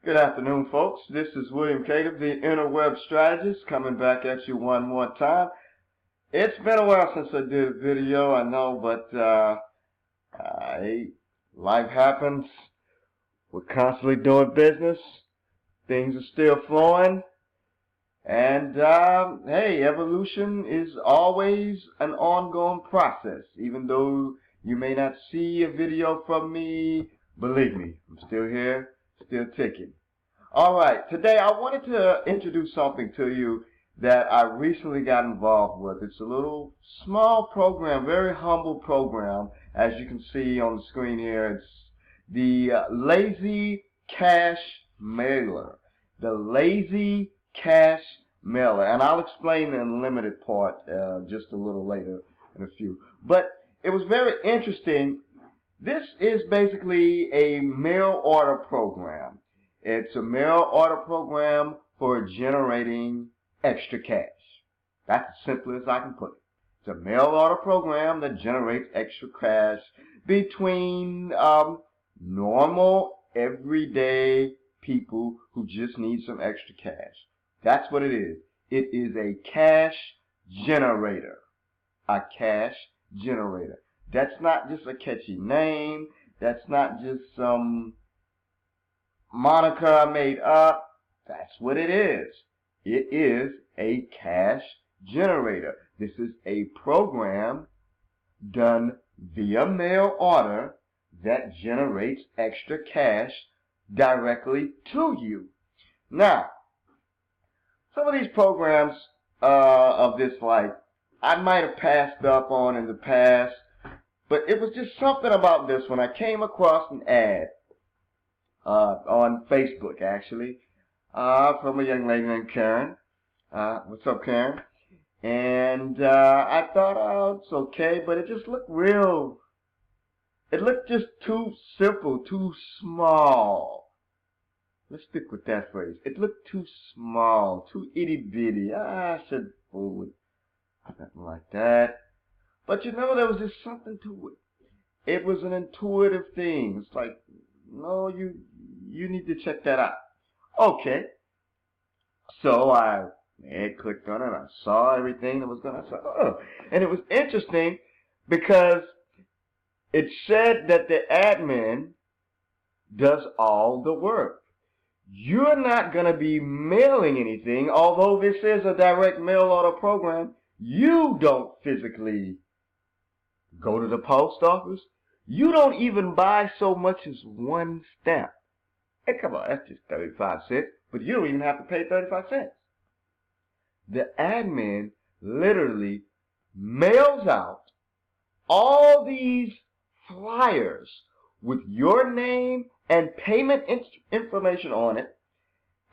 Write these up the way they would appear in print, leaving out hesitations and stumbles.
Good afternoon, folks. This is William Cagle, the Interweb Strategist, coming back at you one more time. It's been a while since I did a video, I know, but life happens. We're constantly doing business. Things are still flowing. And, hey, evolution is always an ongoing process. Even though you may not see a video from me, believe me, I'm still here, still ticking. All right, today I wanted to introduce something to you that I recently got involved with. It's a little small program, very humble program, as you can see on the screen here. It's the Lazy Cash Mailer. The Lazy Cash Mailer. And I'll explain the unlimited part just a little later in a few. But it was very interesting. This is basically a mail order program. It's a mail order program for generating extra cash. That's as simple as I can put it. It's a mail order program that generates extra cash between normal, everyday people who just need some extra cash. That's what it is. It is a cash generator. A cash generator. That's not just a catchy name. That's not just some moniker I made up. That's what it is. It is a cash generator. This is a program done via mail order that generates extra cash directly to you. Now, some of these programs of this like I might have passed up on in the past, but it was just something about this when I came across an ad on Facebook, actually, from a young lady named Karen. What's up, Karen? And I thought, oh, it's okay, but it just looked real. It looked just too simple, too small. Let's stick with that phrase. It looked too small, too itty-bitty. I said, oh, nothing like that. But you know, there was just something to it. It was an intuitive thing. It's like, no, you need to check that out. Okay. So I clicked on it. I saw everything that was going on. I said, oh. And it was interesting because it said that the admin does all the work. You're not going to be mailing anything, although this is a direct mail order program. You don't physically go to the post office. You don't even buy so much as one stamp. Hey, come on, that's just 35 cents, but you don't even have to pay 35 cents. The admin literally mails out all these flyers with your name and payment information on it,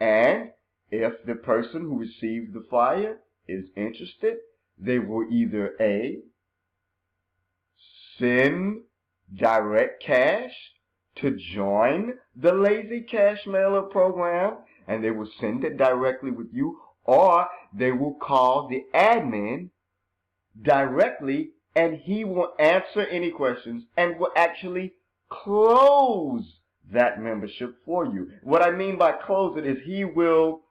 and if the person who received the flyer is interested, they will either A, send direct cash to join the Lazy Cash Mailer program, and they will send it directly with you, or they will call the admin directly, and he will answer any questions and will actually close that membership for you. What I mean by close it is he will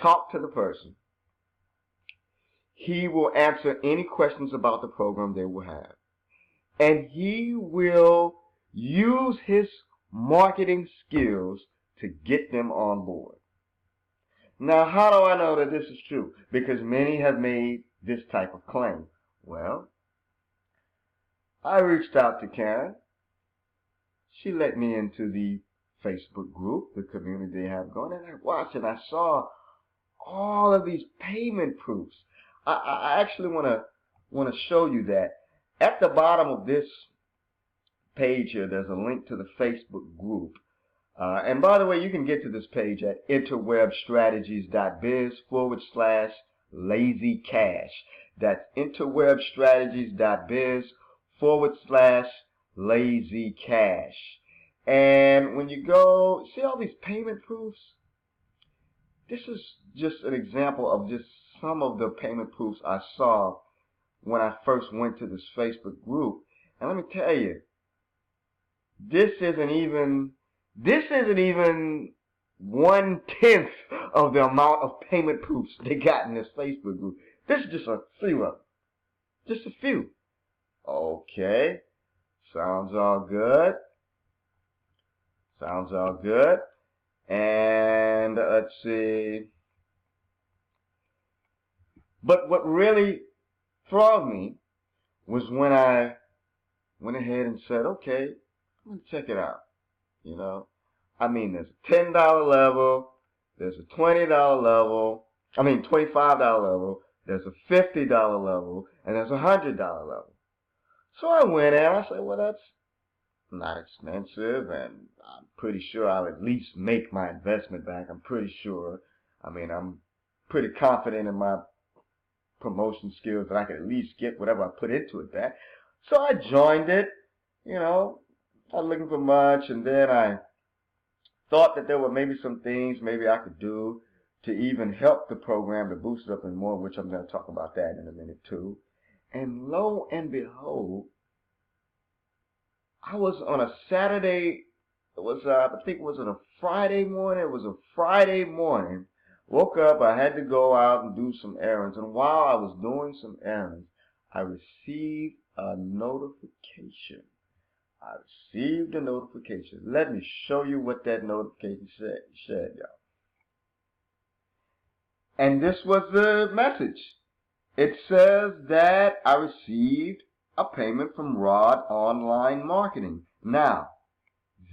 talk to the person. He will answer any questions about the program they will have. And he will use his marketing skills to get them on board. Now, how do I know that this is true? Because many have made this type of claim. Well, I reached out to Karen. She let me into the Facebook group, the community they have going, and I watched and I saw all of these payment proofs. I actually want to show you that. At the bottom of this page here, there's a link to the Facebook group. And by the way, you can get to this page at interwebstrategies.biz/lazycash. That's interwebstrategies.biz/lazycash. And when you go, see all these payment proofs? This is just an example of just some of the payment proofs I saw when I first went to this Facebook group. And let me tell you, this isn't even 1/10 of the amount of payment proofs they got in this Facebook group. This is just a few of them. Just a few. Okay. Sounds all good. Sounds all good. And let's see. But what really thrilled me was when I went ahead and said, okay, I'm going to check it out. You know, I mean, there's a $10 level, there's a $20 level, $25 level, there's a $50 level, and there's a $100 level. So I went in, I said, well, that's not expensive, and I'm pretty sure I'll at least make my investment back. I'm pretty sure. I'm pretty confident in my promotion skills that I could at least get whatever I put into it back. So I joined it, not looking for much, and then I thought that there were maybe some things maybe I could do to even help the program to boost it up and more, which I'm going to talk about that in a minute too. And lo and behold, I was on a Saturday, I think it was on a Friday morning. It was a Friday morning. Woke up, I had to go out and do some errands. And while I was doing some errands, I received a notification. Let me show you what that notification said, y'all. And this was the message. It says that I received a payment from Rod Online Marketing. Now,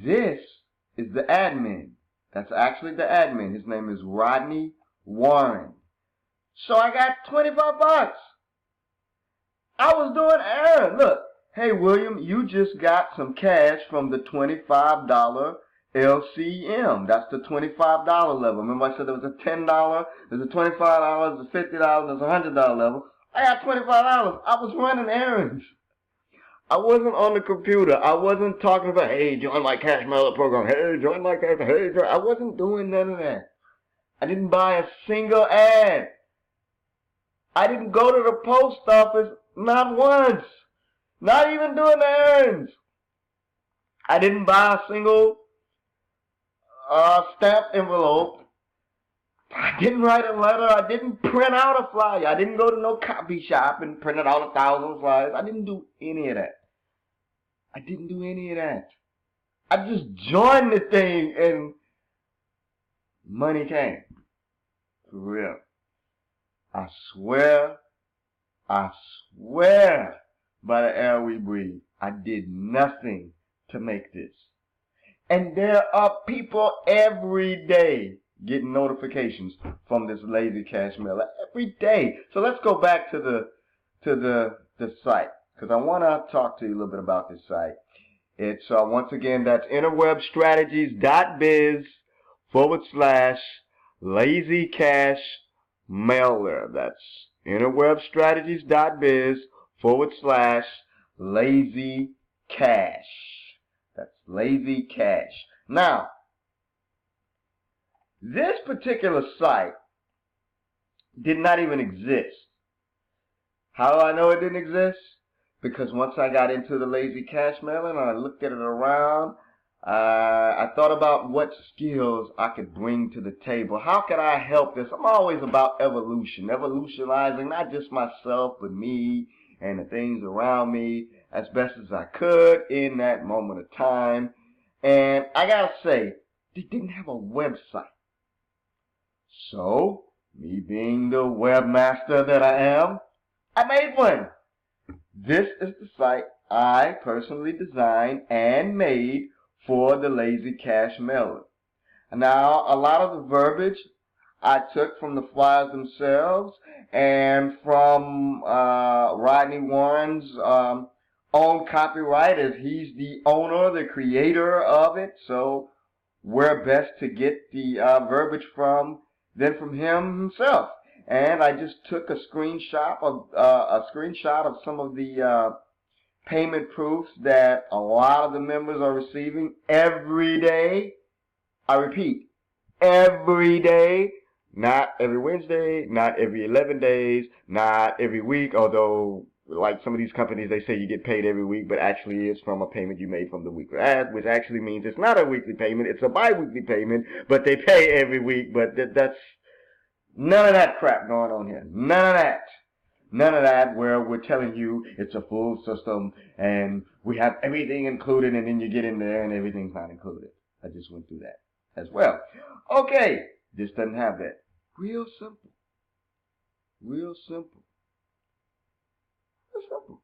this is the admin. That's actually the admin. His name is Rodney Warren. So I got 25 bucks. I was doing errand. Look, hey William, you just got some cash from the $25 LCM. That's the $25 level. Remember I said there was a $10, there's a $25, there's a $50, there's a $100 level. I got $25. I was running errands. I wasn't on the computer. I wasn't talking about, hey, join my cash mailer program. Hey, join my cash. Hey, join. I wasn't doing none of that. I didn't buy a single ad. I didn't go to the post office not once. Not even doing the errands. I didn't buy a single stamped envelope. I didn't write a letter. I didn't print out a flyer. I didn't go to no copy shop and print out 1,000 flyers. I didn't do any of that. I just joined the thing and money came. For real. I swear by the air we breathe, I did nothing to make this. And there are people every day getting notifications from this Lazy Cash Mailer every day. So let's go back to the site, because I want to talk to you a little bit about this site. It's once again, that's interwebstrategies.biz/Lazy Cash Mailer. That's interwebstrategies.biz/Lazy Cash. That's Lazy Cash. Now, this particular site did not even exist. How do I know it didn't exist? Because once I got into the Lazy Cash Mailer and I looked at it around, I thought about what skills I could bring to the table. How could I help this? I'm always about evolutionizing not just myself, but me and the things around me as best as I could in that moment of time. And I gotta say, they didn't have a website. So, me being the webmaster that I am, I made one. This is the site I personally designed and made for the Lazy Cash Mailer. Now, a lot of the verbiage I took from the flyers themselves and from Rodney Warren's own copyright, as he's the owner, the creator of it. So where best to get the verbiage from than from him himself. And I just took a screenshot of some of the payment proofs that a lot of the members are receiving every day. I repeat, every day, not every Wednesday, not every 11 days, not every week, although like some of these companies, they say you get paid every week, but actually it's from a payment you made from the week, which actually means it's not a weekly payment, it's a bi-weekly payment, but they pay every week. But that's none of that crap going on here. None of that. None of that where we're telling you it's a full system and we have everything included, and then you get in there and everything's not included. I just went through that as well. Okay, this doesn't have that. Real simple. Real simple. Real simple.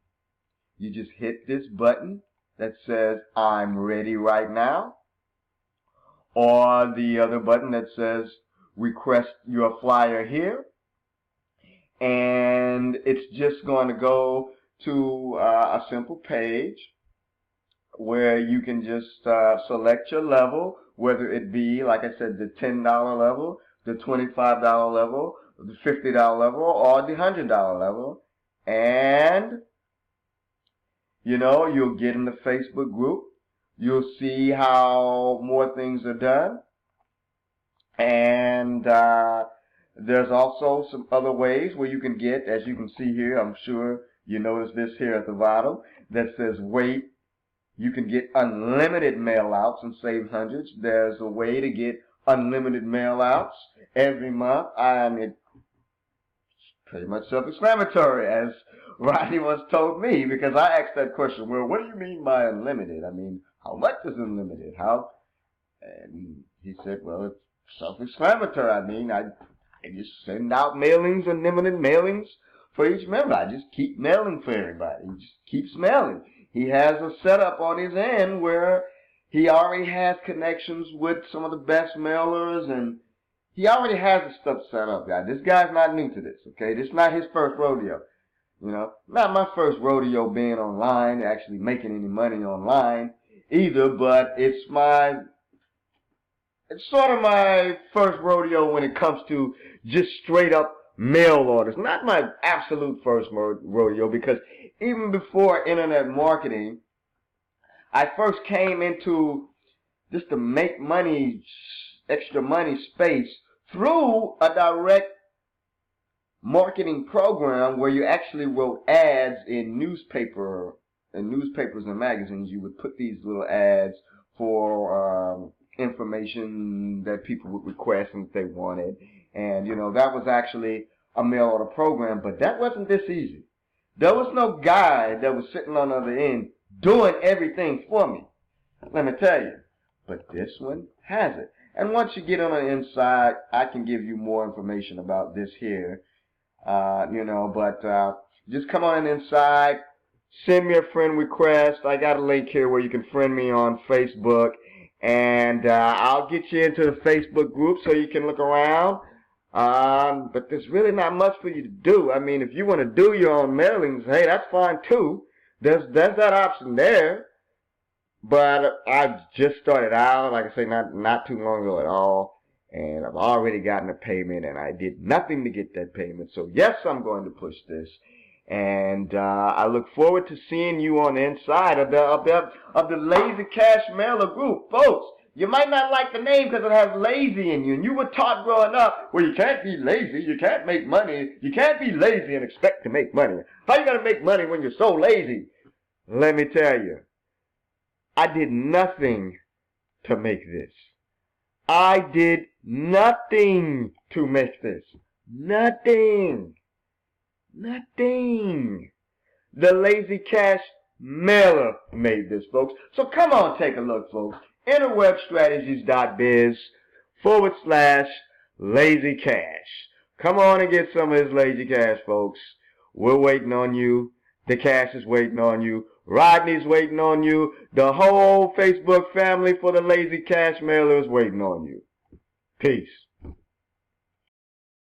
You just hit this button that says I'm ready right now, or the other button that says request your flyer here, and it's just going to go to a simple page where you can just select your level, whether it be, like I said, the $10 level, the $25 level, the $50 level, or the $100 level, and you'll get in the Facebook group. You'll see how more things are done, and there's also some other ways where you can get, as you can see here, I'm sure you notice this here at the bottom, that says wait. You can get unlimited mail outs and save hundreds. There's a way to get unlimited mail outs every month. It's pretty much self-explanatory, as Rodney once told me, because I asked that question, well, what do you mean by unlimited? I mean, how much is unlimited? How? And he said, well, it's self-explanatory. I mean, I just send out mailings, unlimited mailings for each member. I just keep mailing for everybody. He just keeps mailing. He has a setup on his end where he already has connections with some of the best mailers, and he already has the stuff set up, guys. This guy's not new to this, okay? This is not his first rodeo. Not my first rodeo being online, actually making any money online either, but it's sort of my first rodeo when it comes to just straight up mail orders. Not my absolute first rodeo, because even before internet marketing, I first came into just the make money, extra money space through a direct marketing program where you actually wrote ads in newspapers and magazines. You would put these little ads for information that people would request and if they wanted. And, that was actually a mail order program, but that wasn't this easy. There was no guy that was sitting on the other end doing everything for me, let me tell you. But this one has it. And once you get on the inside, I can give you more information about this here, but just come on inside, send me a friend request. I got a link here where you can friend me on Facebook, and I'll get you into the Facebook group so you can look around. But there's really not much for you to do. I mean, if you want to do your own mailings, hey, that's fine too. There's that option there. But I've just started out, like I say, not too long ago at all. And I've already gotten a payment, and I did nothing to get that payment. So yes, I'm going to push this. And I look forward to seeing you on the inside of the Lazy Cash Mailer group, folks. You might not like the name because it has lazy in you. And you were taught growing up, well, you can't be lazy. You can't make money. You can't be lazy and expect to make money. How you going to make money when you're so lazy? Let me tell you, I did nothing to make this. I did nothing to make this. Nothing. Nothing. The Lazy Cash Mailer made this, folks. So come on, take a look, folks. interwebstrategies.biz/lazy cash. Come on and get some of this lazy cash, folks. We're waiting on you. The cash is waiting on you. Rodney's waiting on you. The whole Facebook family for the Lazy Cash Mailer is waiting on you. Peace.